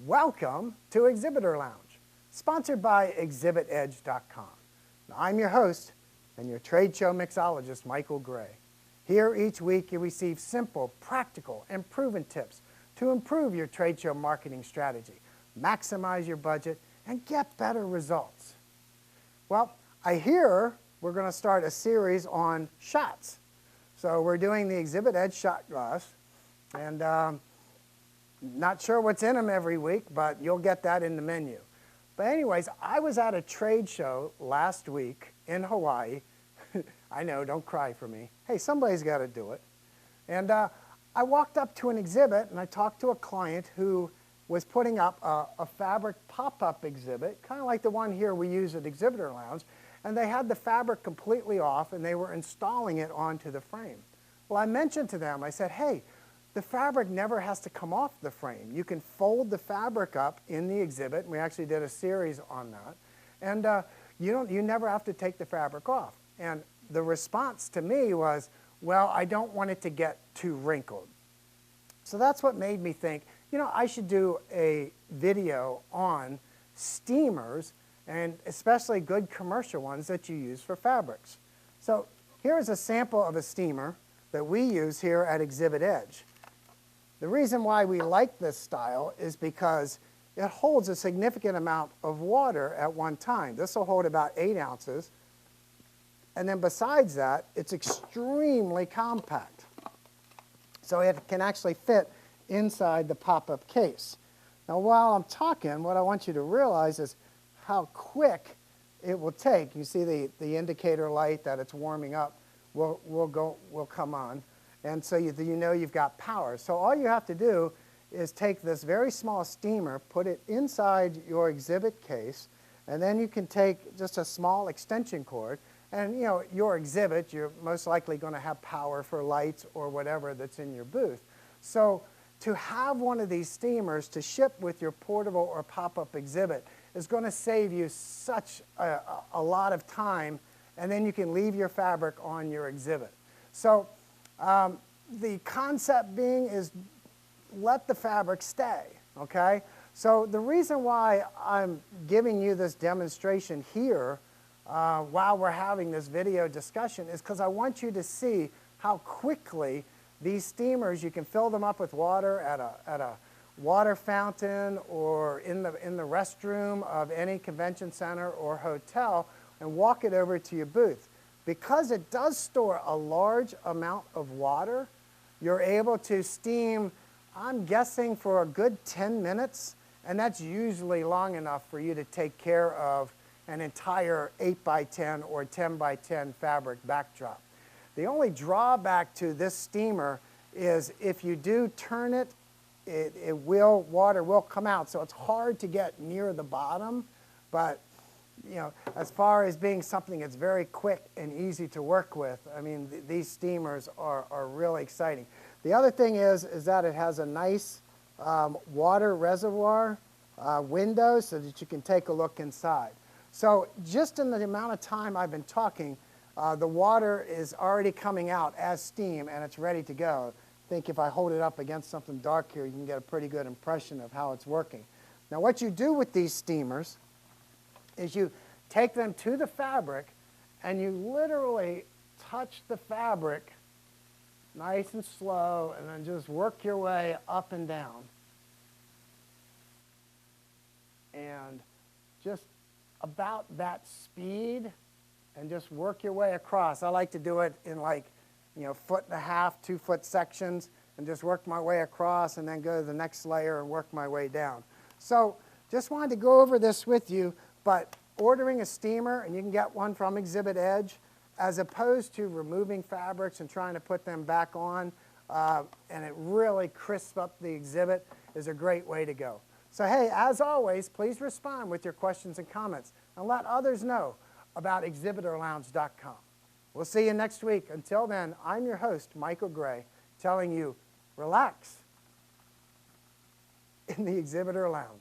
Welcome to Exhibitor Lounge, sponsored by ExhibitEdge.com. I'm your host and your trade show mixologist, Michael Gray. Here each week you receive simple, practical, and proven tips to improve your trade show marketing strategy, maximize your budget, and get better results. Well, I hear we're going to start a series on shots. So we're doing the Exhibit Edge shot glass, and not sure what's in them every week, but you'll get that in the menu. But anyways, I was at a trade show last week in Hawaii. I know, don't cry for me. Hey, somebody's got to do it. And I walked up to an exhibit, and I talked to a client who was putting up a fabric pop-up exhibit, kind of like the one here we use at Exhibitor Lounge. And they had the fabric completely off, and they were installing it onto the frame. Well, I mentioned to them, I said, hey, the fabric never has to come off the frame. You can fold the fabric up in the exhibit, and we actually did a series on that. And you never have to take the fabric off. And the response to me was, well, I don't want it to get too wrinkled. So that's what made me think, you know, I should do a video on steamers, and especially good commercial ones that you use for fabrics. So here's a sample of a steamer that we use here at Exhibit Edge. The reason why we like this style is because it holds a significant amount of water at one time. This will hold about 8 ounces. And then besides that, it's extremely compact. So it can actually fit inside the pop-up case. Now while I'm talking, what I want you to realize is how quick it will take. You see the indicator light that it's warming up will come on. And so you know you've got power. So all you have to do is take this very small steamer, put it inside your exhibit case, and then you can take just a small extension cord. And you know, your exhibit, you're most likely going to have power for lights or whatever that's in your booth. So to have one of these steamers to ship with your portable or pop-up exhibit is going to save you such a lot of time, and then you can leave your fabric on your exhibit. So the concept being is let the fabric stay, okay? So the reason why I'm giving you this demonstration here while we're having this video discussion is because I want you to see how quickly these steamers, you can fill them up with water at a water fountain or in the restroom of any convention center or hotel and walk it over to your booth. Because it does store a large amount of water, you're able to steam, I'm guessing, for a good 10 minutes, and that's usually long enough for you to take care of an entire 8x10 or 10x10 fabric backdrop. The only drawback to this steamer is if you do turn it, water will come out, so it's hard to get near the bottom, but you know, as far as being something that's very quick and easy to work with, I mean, these steamers are really exciting. The other thing is that it has a nice water reservoir window so that you can take a look inside. So just in the amount of time I've been talking, the water is already coming out as steam and it's ready to go. I think if I hold it up against something dark here, you can get a pretty good impression of how it's working. Now what you do with these steamers is you take them to the fabric and you literally touch the fabric nice and slow and then just work your way up and down. And just about that speed and just work your way across. I like to do it in like, you know, 1.5 foot, 2 foot sections and just work my way across and then go to the next layer and work my way down. So just wanted to go over this with you. But ordering a steamer, and you can get one from Exhibit Edge, as opposed to removing fabrics and trying to put them back on, and it really crisps up the exhibit, is a great way to go. So hey, as always, please respond with your questions and comments, and let others know about ExhibitorLounge.com. We'll see you next week. Until then, I'm your host, Michael Gray, telling you, relax in the Exhibitor Lounge.